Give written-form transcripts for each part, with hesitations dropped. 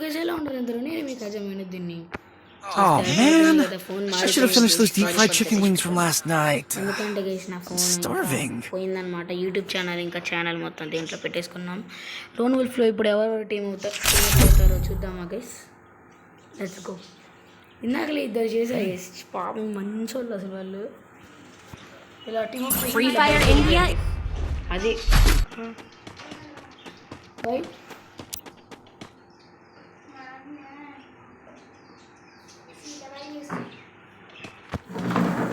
guys ఎలా ఉంటారు అందరూ నేను మీకు అజమైన దీన్ని Oh man, I should have finished those deep fried chicken wings from last night. ఎందుకంటే గైస్ నా ఫోన్ Starving. పోయిందనమాట. యూట్యూబ్ ఛానల్ ఇంకా ఛానల్ మొత్తం దీంట్లో పెట్టేసుకున్నాం. లోన్ వుల్ఫ్లో ఇప్పుడు ఎవరు టీం అవుతారో చూద్దామా గైస్. Let's go. ఇందాకలే ఇద్దరు చేశారు గైస్, పాపం మంచి వాళ్ళు అసలు వాళ్ళు. ఇలా టీమ్ ఫ్రీ ఫైర్ ఇండియా అది రైట్.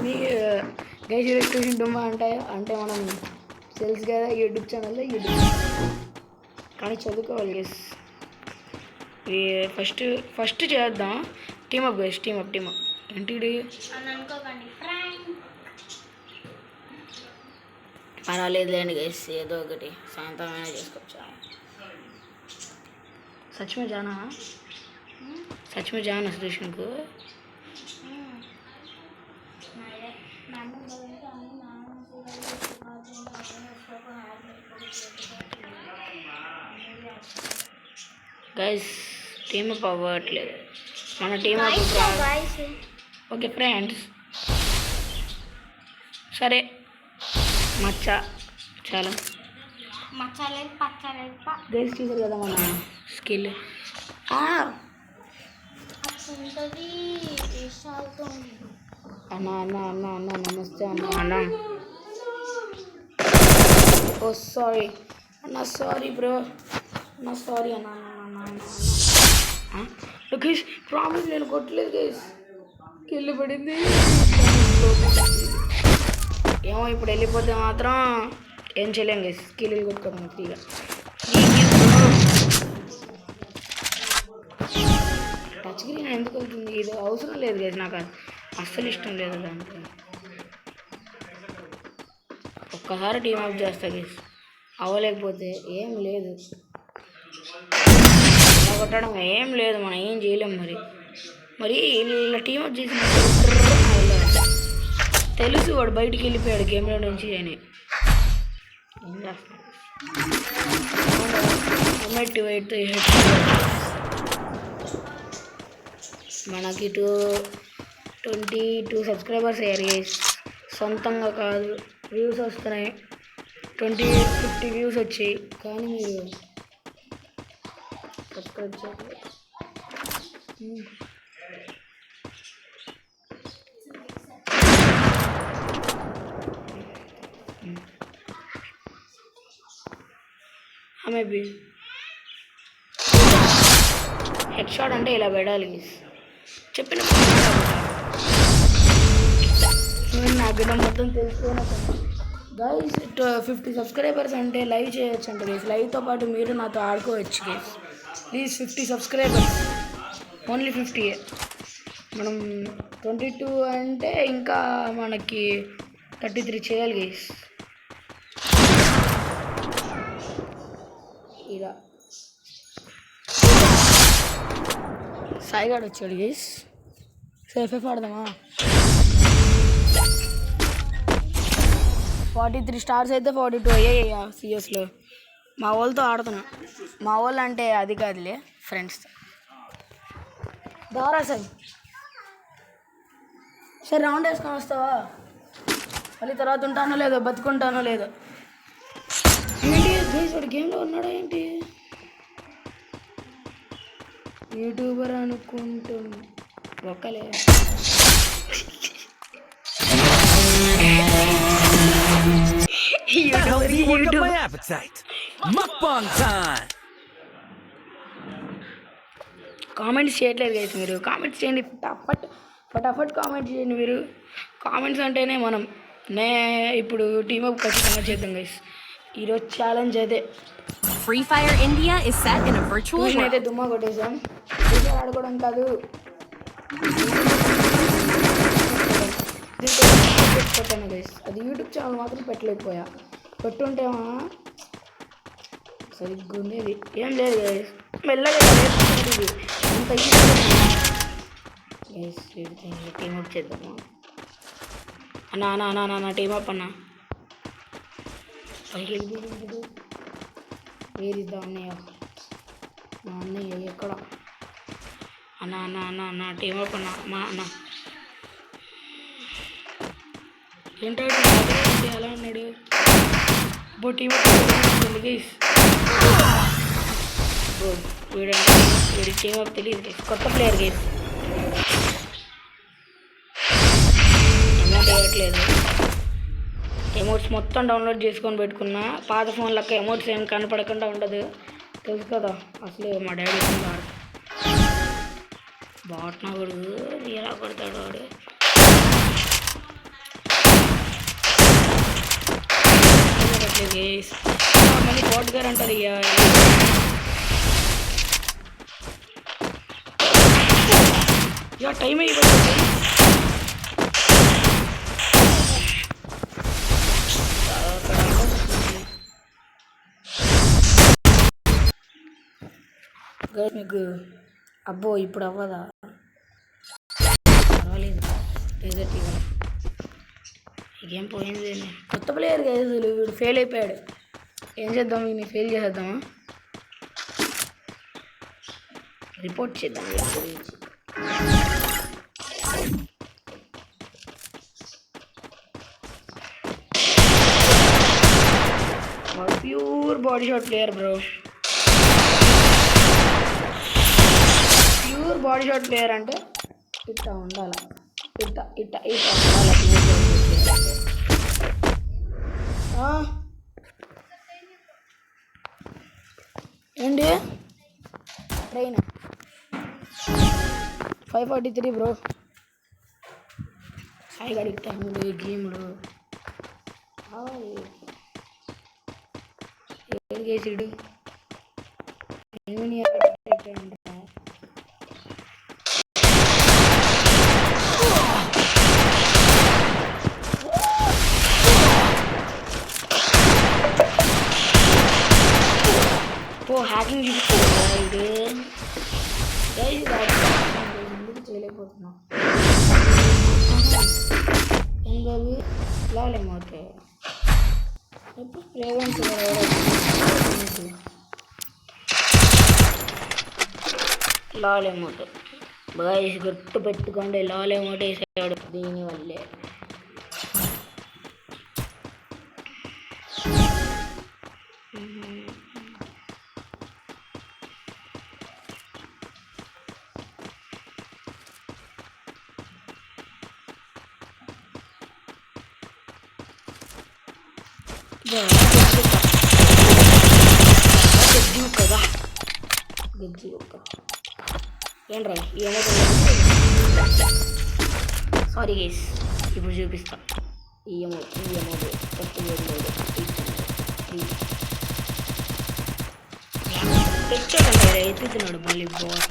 మీ గైస్ ఎలక్ట్రిషన్ డుమ్మా అంటే మనం తెలుసు కదా యూట్యూబ్ ఛానల్లో కానీ చదువుకోవాలి గైస్. ఫస్ట్ చేద్దాం టీమప్ గైస్, టీమప్ ఏంటి పర్వాలేదులేండి గైస్, ఏదో ఒకటి సాయంత్రమైనా చేసుకోవచ్చు. సచ్ में जाना स्टेशन को. గైస్ టీమ్ అప్ అవ్వట్లేదు మన టీమ్ అప్. ఓకే ఫ్రెండ్స్, సరే మచ్చ చాలా గైస్ చూసారు కదా మన స్కిల్. అన్న అన్న అన్న అన్న నమస్తే అన్న అన్న. ఓ సారీ అన్న, సారీ బ్రో అన్న, సారీ అన్న అన్న అన్న. గైస్ ప్రామిస్ నేను కొట్టలేదు గైస్, కిల్లు పడింది. ఏమో ఇప్పుడు వెళ్ళిపోతే మాత్రం ఏం చేయలేం గైస్, కిల్లు కొట్టుకోవడం ఫ్రీగా. టచ్ స్క్రీన్ ఎందుకు అవుతుంది, ఇది అవసరం లేదు గైస్, నాకు అస్సలు ఇష్టం లేదు దానికి. ఒక్కసారి టీమ్ అప్ చేస్తా గైస్, అవ్వలేకపోతే ఏం లేదు, కొట్టడం ఏం లేదు, మనం ఏం చేయలేం. మరి ఇలా టీమప్ చేసిన తెలుసు వాడు బయటికి వెళ్ళిపోయాడు గేమ్లో నుంచి అని. ఏం చేస్తాను మనకి 22 సబ్స్క్రైబర్స్ అయ్యారు గైస్, సొంతంగా కాదు, వ్యూస్ వస్తున్నాయి. 50 వ్యూస్ వచ్చాయి కానీ మీరు సబ్స్క్రైబ్ చేయాలి. మేబీ హెడ్ షాట్ అంటే ఇలా పెట్టాలి చెప్పిన నాకు మొత్తం తెలుసుకున్నా గైస్. 50 సబ్స్క్రైబర్స్ అంటే లైవ్ చేయొచ్చు అంట గైస్, లైవ్తో పాటు మీరు నాతో ఆడుకోవచ్చు గైస్. Please 50 subscribers, only 50. మనం 22 అంటే ఇంకా మనకి 33 చేయాలి గైస్. ఇలా సాయిగాడు వచ్చాడు గైస్, సేఫ్ ఆడదామా. 43 స్టార్స్ అయితే 42 అయ్యాయి సిఎస్లో. మా వాళ్ళతో ఆడుతున్నా, మా వాళ్ళు అంటే అది కాదులే ఫ్రెండ్స్తో. దారా సరే రౌండ్ వేసుకొని వస్తావా, మళ్ళీ తర్వాత ఉంటానో లేదో బతుకుంటానో లేదో. ఏంటి గైస్ వాడు గేమ్లో ఉన్నాడా ఏంటి, యూట్యూబర్ అనుకుంటున్నా ఒక్కలే. కామెంట్స్ చేయట్లేదు గైస్, మీరు కామెంట్స్ చేయండి, ఫటాఫట్ కామెంట్ చేయండి. మీరు కామెంట్స్ అంటేనే మనం ఇప్పుడు టీమప్ ఖచ్చితంగా చేద్దాం గైస్. ఈరోజు ఛాలెంజ్ అయితే free fire India is set in a virtual world. అయితే దుమ్మా కొట్టేసాం, ఆడుకోవడం కాదు పెట్టాను గైస్. అది యూట్యూబ్ ఛానల్ మాత్రం పెట్టలేకపోయా, పెట్టుంటేమా సరిగ్గా ఉండేది. ఏం లేదు గైస్, మెల్లగా అంత గైస్. టీమప్ చేద్దామా అన్నా అన్నా అన్నా అన్న టీమప్ అన్నా. పైకి వెళ్ళిపోయాడు, వేరిద్దా అన్నయ్య, మా అన్నయ్య ఎక్కడ అన్న టీమ్ అప్ అన్న ఏంటాడు ఎలా అన్నాడు బో టీమ్ అప్ గైస్. వీడి టీమ్ అప్ తెలియదు, కొత్త ప్లేయర్ గైస్. అమౌంట్ వేయట్లేదు. ఎమోట్స్ మొత్తం డౌన్లోడ్ చేసుకొని పెట్టుకున్నా. పాత ఫోన్లకి ఎమోట్స్ ఏం కనపడకుండా ఉండదు, తెలుసు కదా. అసలు మా డాడీ బాట్నా కొడుకు ఎలా కొడతాడు వాడు. మళ్ళీ బాట్ గారు అంటారు టైం అయిపోతుంది. మీకు అబ్బో ఇప్పుడు అవ్వదా, పర్వాలేదు. ఇకేం పోయింది, కొత్త ప్లేయర్ కదా అసలు. వీడు ఫెయిల్ అయిపోయాడు. ఏం చేద్దాం, వీడిని ఫెయిల్ చేసేద్దామా, రిపోర్ట్ చేద్దాం. Pure body shot player bro, pure body shot player అంటే ఇట్లా ఉండాలి, ఇట్లా ఉండాలి. ఏంటి ట్రైన్ 5:43 బ్రో. సాయి గడికి టైంలో ఈ గేమ్లో ఏం చేసాడు. హ్యాకింగ్ చూపిస్తాడు ఎందుకు చేయలేకపోతున్నా. ఏంటది లాలేమవుతాయి ఎప్పుడు ప్రేవెంట్ లాలేమోట్ బాయ్స్ గుర్తు పెట్టుకోండి. లాలేమోట్ వేసాడు దీనివల్లే. గజ్జి ఒక్క ఏంట్రా ఏమో. సారీ గైస్, ఇప్పుడు చూపిస్తా. ఏమో తెచ్చాడంటే ఎత్తుతున్నాడు మళ్ళీ బాస్.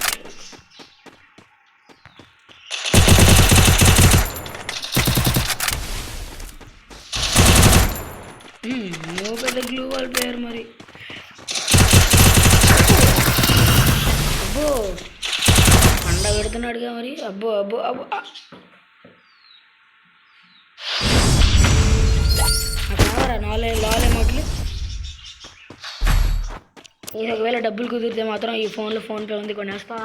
నువ్వు పెద్ద గ్లూ వాల్ ప్లేయర్ మరి. అబ్బో పండ పెడుతున్నాడుగా మరి. అబ్బో అబ్బో అబ్బో కావరా లాలే మాటలు. నేను ఒకవేళ డబ్బులు కుదిరితే మాత్రం ఈ ఫోన్పే ఉంది కొనేస్తా.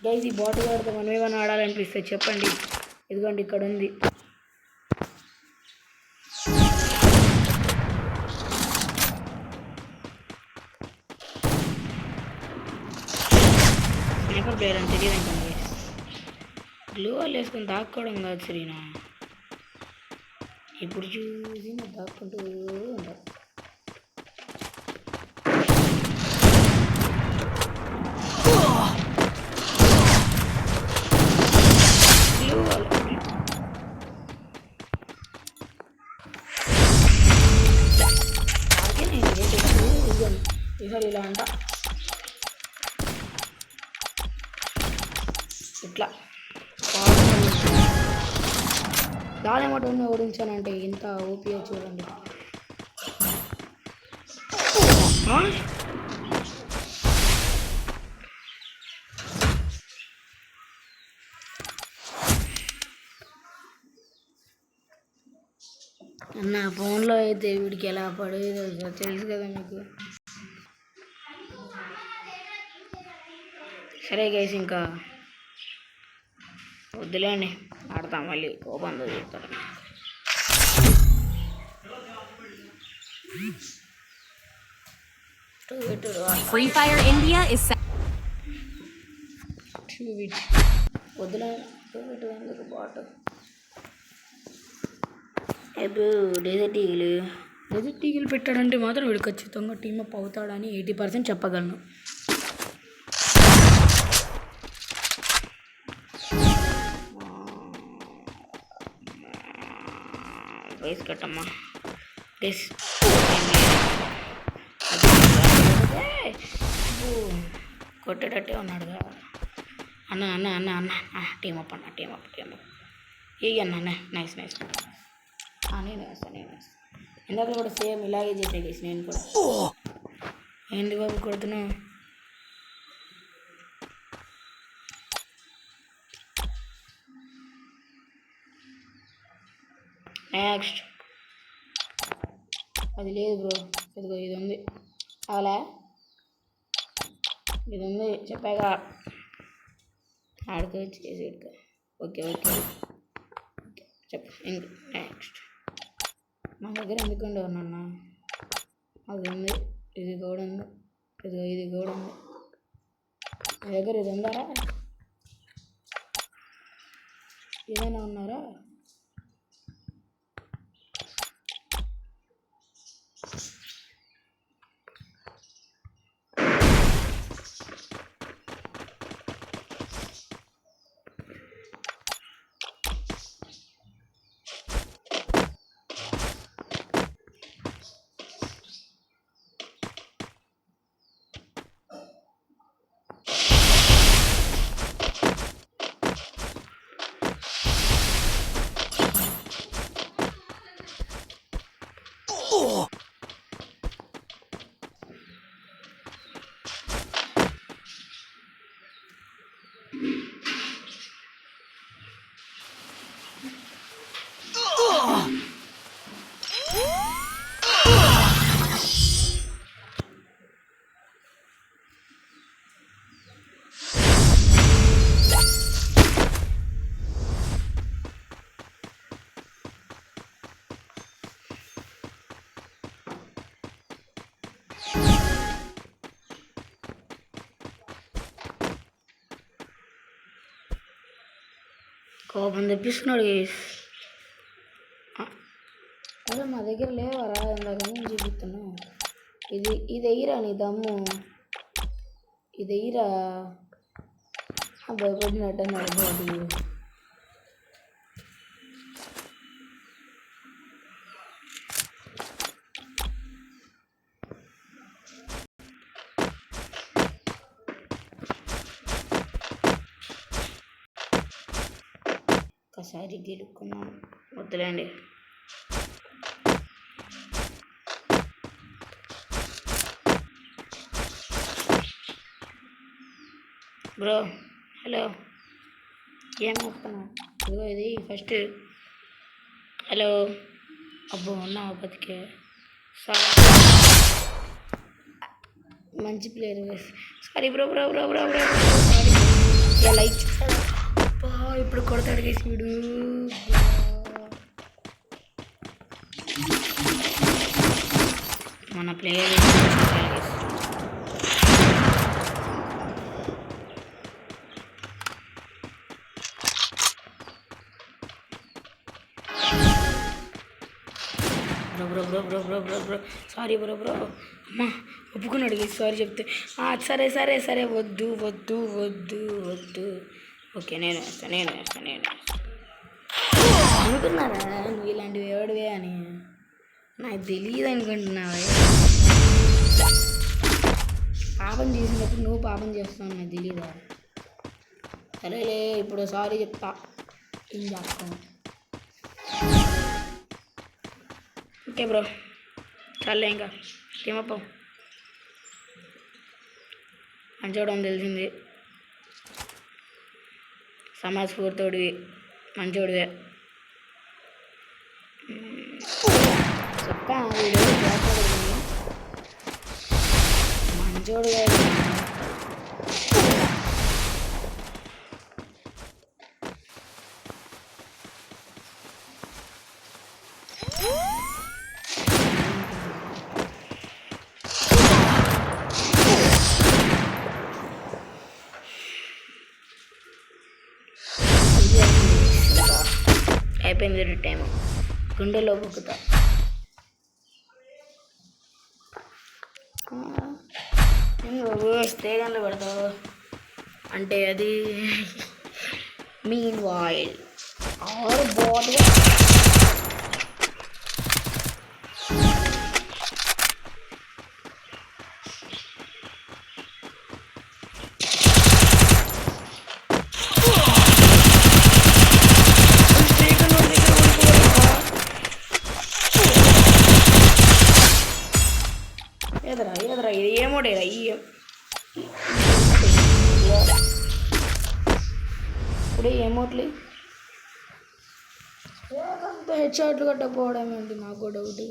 గైస్ ఈ బాటిల్ ఆడితే మనం ఏమైనా ఆడాలనిపిస్తే చెప్పండి, ఇదిగోండి ఇక్కడ ఉంది. స్నైపర్ ప్లేయర్ అని తెలియదు అనుకోండి. గ్లూ వాల్ వేసుకొని దాక్కోవడం కాదు శ్రీనా, ఇప్పుడు చూసి దాక్కుంటూ ఉంటారు. ఈసారి ఇలా అంట ఇట్లా దాని మాట ఓడించానంటే ఇంత ఓపియో చూడండి. నా ఫోన్లో అయితే వీడికి ఎలా పడేదో తెలుసు కదా మీకు. సరే గైస్ ఇంకా వద్దులేండి, ఆడతాం మళ్ళీ కోపం చూస్తాను. Free Fire India is set. వద్దులే ఎందుకు బాట ఇప్పుడు డెజర్ట్ ఈగిల్ పెట్టాడంటే మాత్రం వీడు ఖచ్చితంగా టీమప్ అవుతాడని 80% చెప్పగలను. వయసు కట్టమ్మా గెస్ కొట్టేటట్టే ఉన్నాడుగా. అన్న అన్న అన్న అన్న టీమప్ అన్న టీమప్ ఏ అన్న నైస్ నేను వేస్తాను ఇందాక కూడా సేమ్ ఇలాగే చేసే గేసి నేను కూడా. ఏంది బాబు కొడుతున్నావు? నెక్స్ట్ అది లేదు బ్రో, ఇదిగో ఇది ఉంది. అలా ఇది ఉంది చెప్పాగా, ఆడుకోవచ్చు చేసి ఓకే చెప్పు. ఇంక నెక్స్ట్ మా దగ్గర ఎందుకంటే ఉన్నా అది ఉంది, ఇది కూడా ఉంది, ఇది కూడా ఉంది. మా దగ్గర ఇది ఉందారా? ఏదైనా ఉన్నారా? కోపం తెప్పిస్తున్నాడు. అదే మా దగ్గర లేవరా, ఇందాక నేను చూపిస్తున్నాను. ఇది ఎయిరా నీ దమ్ము, ఇది ఎయిరా. భయపడినట్టు నడబోదు. ఒకసారి గెలుక్కున్నాం, వద్దులేండి. బ్రో హలో, ఏం వస్తున్నా? ఇదిగో ఇది ఫస్ట్. హలో అబ్బో ఉన్నా బతికే. మంచి player. Sorry bro bro bro bro bro sorry. Like ఇప్పుడు కొడతాడు గేసి వీడు. మన player bro bro bro bro bro bro sorry bro bro. అమ్మా ఒప్పుకున్నాడు గేసి సారీ చెప్తే. సరే సరే సరే వద్దు వద్దు వద్దు వద్దు. ఓకే నేను వేస్తాను అనుకున్నారా నువ్వు ఇలాంటివి ఎవడివే అని? నాకు తెలియదు అనుకుంటున్నావా? పాపం చేసినప్పుడు నువ్వు పాపం చేస్తావు, నాకు తెలీదా? సరేలే ఇప్పుడు సారీ చెప్తా, ఏం చేస్తాను. ఓకే బ్రో చాలే, ఇంకా ఏమప్ప మంచోడని తెలిసింది. సమాజ్ స్ఫూర్తివి మంచోడివే చెప్పా. మంచోడు అయిపోయింది టైం. గుండెలో బుక్కుతా. ఏం బాబు స్టేడియంలో పెడతావు అంటే అది మీన్ వాయిల్ ఆరు బాట్గా ఎదరా ఇది ఏమోడేరా ఇప్పుడు ఏమోట్లే అంత హెడ్ షాట్లు కట్టకపోవడం ఏంటి నాకు డౌట్.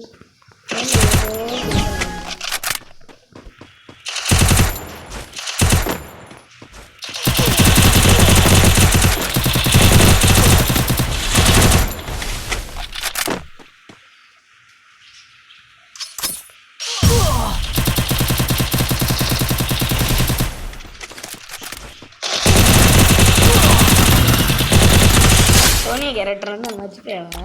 సోనియా క్యారెక్టర్ అని మర్చిపోయావా?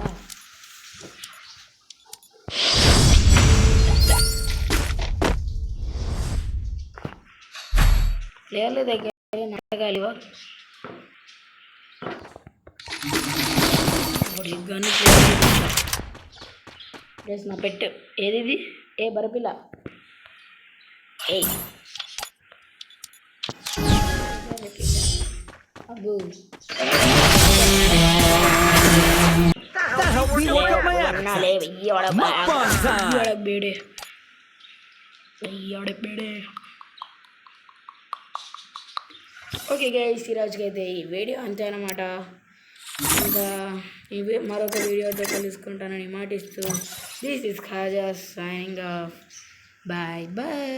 ప్లేయర్ల దగ్గర నాటకాలివా గన్ను ప్లేస్ నా పెట్టు ఏది ఏ బరపిల్ల ఏ అబ్బు ఓకే గైస్, ఈరోజుకి అయితే ఈ వీడియో అంతే అన్నమాట. ఇంకా ఇవి మరొక వీడియోతో కలుసుకుంటానని మాటిస్తూ this is Khaja signing off. Bye bye.